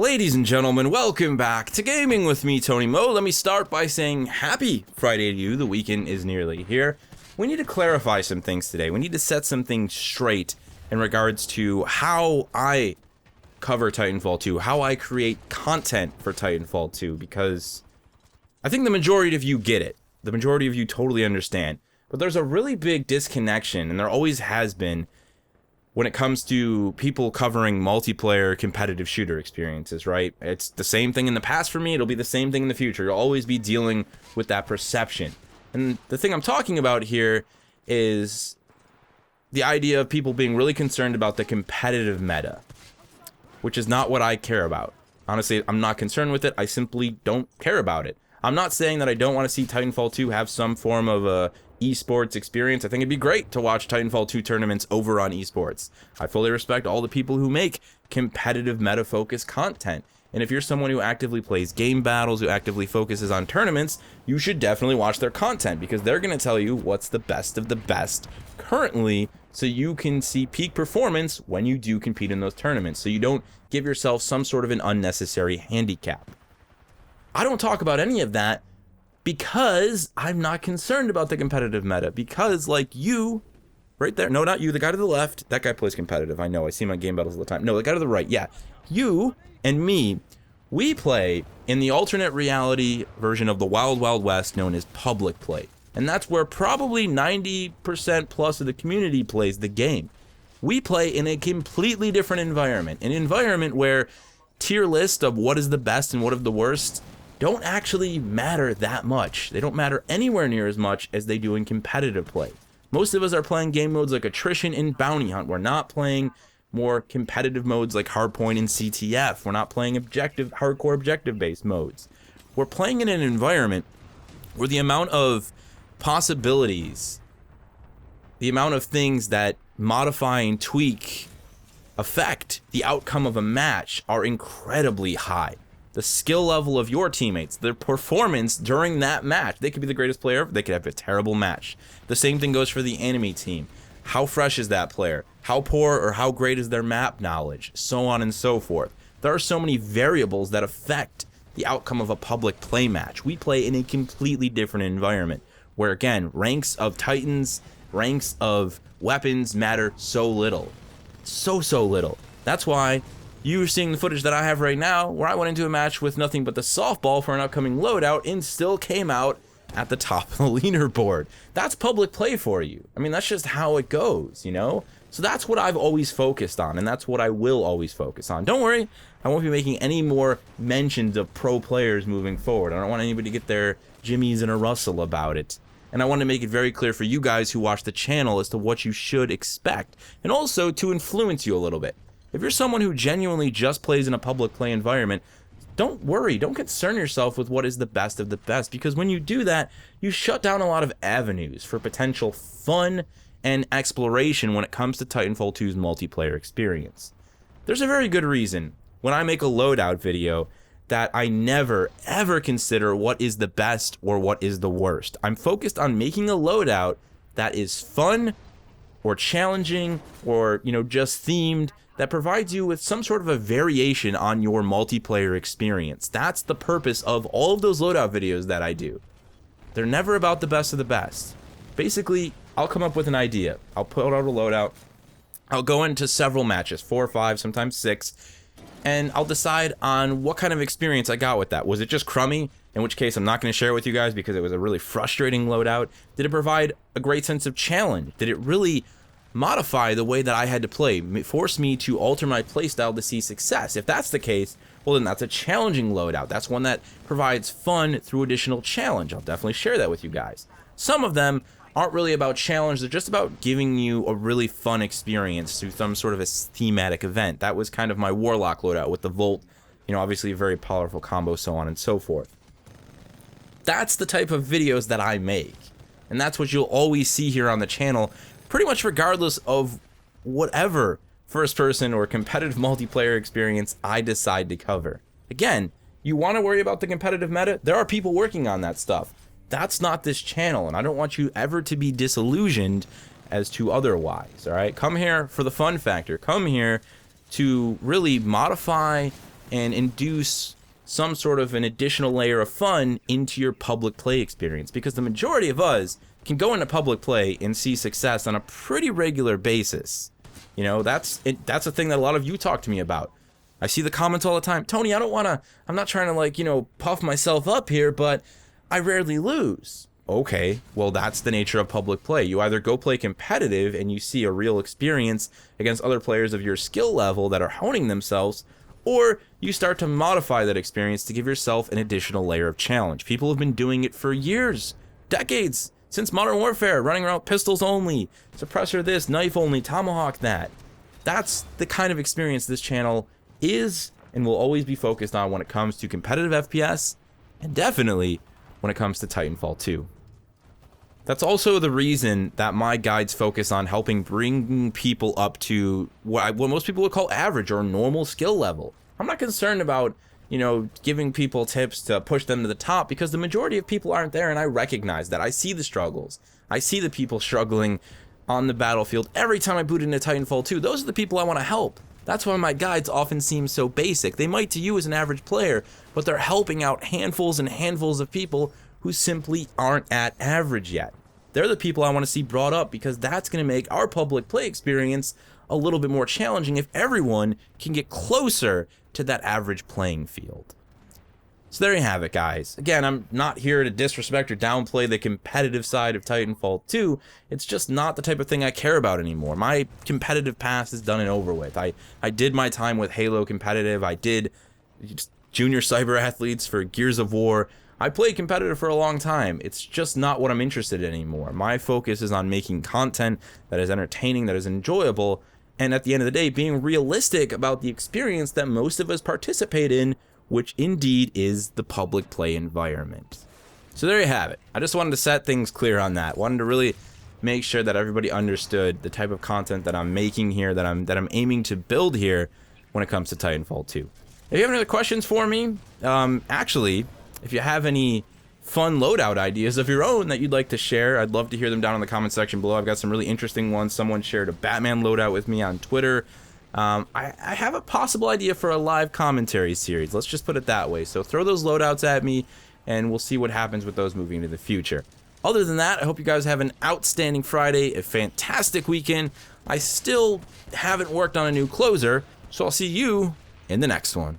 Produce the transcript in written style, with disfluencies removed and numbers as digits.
Ladies and gentlemen, welcome back to Gaming with me, Tony Mo. Let me start by saying happy Friday to you. The weekend is nearly here. We need to clarify some things today. We need to set some things straight in regards to how I cover Titanfall 2, how I create content for Titanfall 2, because I think the majority of you get it. The majority of you totally understand. But there's a really big disconnection, and there always has been, when it comes to people covering multiplayer competitive shooter experiences, right? It's the same thing in the past for me, it'll be the same thing in the future. You'll always be dealing with that perception. And the thing I'm talking about here is the idea of people being really concerned about the competitive meta, which is not what I care about. Honestly, I'm not concerned with it, I simply don't care about it. I'm not saying that I don't want to see Titanfall 2 have some form of a esports experience. I think it'd be great to watch Titanfall 2 tournaments over on esports. I fully respect all the people who make competitive meta-focused content. And if you're someone who actively plays game battles, who actively focuses on tournaments, you should definitely watch their content, because they're going to tell you what's the best of the best currently, so you can see peak performance when you do compete in those tournaments, so you don't give yourself some sort of an unnecessary handicap. I don't talk about any of that because I'm not concerned about the competitive meta, because like you, right there, no, not you, the guy to the left, that guy plays competitive, I know, I see my game battles all the time, no, the guy to the right, yeah, you and me, we play in the alternate reality version of the Wild Wild West known as public play, and that's where probably 90% plus of the community plays the game. We play in a completely different environment, an environment where tier list of what is the best and what is the worst don't actually matter that much. They don't matter anywhere near as much as they do in competitive play. Most of us are playing game modes like Attrition and Bounty Hunt. We're not playing more competitive modes like Hardpoint and CTF. We're not playing hardcore objective-based modes. We're playing in an environment where the amount of possibilities, the amount of things that modify and tweak, affect the outcome of a match are incredibly high. The skill level of your teammates, their performance during that match. They could be the greatest player ever, they could have a terrible match. The same thing goes for the enemy team. How fresh is that player? How poor or how great is their map knowledge? So on and so forth. There are so many variables that affect the outcome of a public play match. We play in a completely different environment, where again, ranks of Titans, ranks of weapons matter so little. So little. That's why you're seeing the footage that I have right now, where I went into a match with nothing but the softball for an upcoming loadout and still came out at the top of the leaderboard. That's public play for you. I mean, that's just how it goes, you know? So that's what I've always focused on, and that's what I will always focus on. Don't worry, I won't be making any more mentions of pro players moving forward. I don't want anybody to get their jimmies in a rustle about it. And I want to make it very clear for you guys who watch the channel as to what you should expect, and also to influence you a little bit. If you're someone who genuinely just plays in a public play environment, don't worry, don't concern yourself with what is the best of the best, because when you do that, you shut down a lot of avenues for potential fun and exploration when it comes to Titanfall 2's multiplayer experience. There's a very good reason when I make a loadout video that I never ever consider what is the best or what is the worst. I'm focused on making a loadout that is fun or challenging or, you know, just themed, that provides you with some sort of a variation on your multiplayer experience. That's the purpose of all of those loadout videos that I do. They're never about the best of the best. Basically, I'll come up with an idea. I'll put out a loadout. I'll go into several matches, 4 or 5, sometimes 6, and I'll decide on what kind of experience I got with that. Was it just crummy? In which case, I'm not going to share it with you guys because it was a really frustrating loadout. Did it provide a great sense of challenge? Did it really modify the way that I had to play, force me to alter my playstyle to see success? If that's the case, well then that's a challenging loadout. That's one that provides fun through additional challenge. I'll definitely share that with you guys. Some of them aren't really about challenge, they're just about giving you a really fun experience through some sort of a thematic event. That was kind of my Warlock loadout with the Volt, you know, obviously a very powerful combo, so on and so forth. That's the type of videos that I make, and that's what you'll always see here on the channel, pretty much regardless of whatever first-person or competitive multiplayer experience I decide to cover. Again, you want to worry about the competitive meta? There are people working on that stuff. That's not this channel, and I don't want you ever to be disillusioned as to otherwise, all right? Come here for the fun factor. Come here to really modify and induce some sort of an additional layer of fun into your public play experience, because the majority of us can go into public play and see success on a pretty regular basis. You know, that's a thing that a lot of you talk to me about. I see the comments all the time. Tony, I'm not trying to, like, you know, puff myself up here, but I rarely lose. Okay, well, that's the nature of public play. You either go play competitive and you see a real experience against other players of your skill level that are honing themselves, or you start to modify that experience to give yourself an additional layer of challenge. People have been doing it for years, decades, since Modern Warfare, running around pistols only, suppressor this, knife only, tomahawk that. That's the kind of experience this channel is and will always be focused on when it comes to competitive FPS, and definitely when it comes to Titanfall 2. That's also the reason that my guides focus on helping bring people up to what most people would call average or normal skill level. I'm not concerned about, you know, giving people tips to push them to the top, because the majority of people aren't there, and I recognize that. I see the struggles. I see the people struggling on the battlefield every time I boot into Titanfall 2. Those are the people I want to help. That's why my guides often seem so basic. They might to you as an average player, but they're helping out handfuls and handfuls of people who simply aren't at average yet. They're the people I want to see brought up, because that's going to make our public play experience a little bit more challenging if everyone can get closer to that average playing field. So there you have it, guys. Again, I'm not here to disrespect or downplay the competitive side of Titanfall 2. It's just not the type of thing I care about anymore. My competitive past is done and over with. I did my time with Halo competitive. I did junior cyber athletes for Gears of War. I played competitive for a long time. It's just not what I'm interested in anymore. My focus is on making content that is entertaining, that is enjoyable, and at the end of the day, being realistic about the experience that most of us participate in, which indeed is the public play environment. So there you have it. I just wanted to set things clear on that. Wanted to really make sure that everybody understood the type of content that I'm making here, that I'm aiming to build here when it comes to Titanfall 2. If you have any other questions for me, actually, if you have any fun loadout ideas of your own that you'd like to share, I'd love to hear them down in the comment section below. I've got some really interesting ones. Someone shared a Batman loadout with me on Twitter. I have a possible idea for a live commentary series. Let's just put it that way. So throw those loadouts at me, and we'll see what happens with those moving into the future. Other than that, I hope you guys have an outstanding Friday, a fantastic weekend. I still haven't worked on a new closer, so I'll see you in the next one.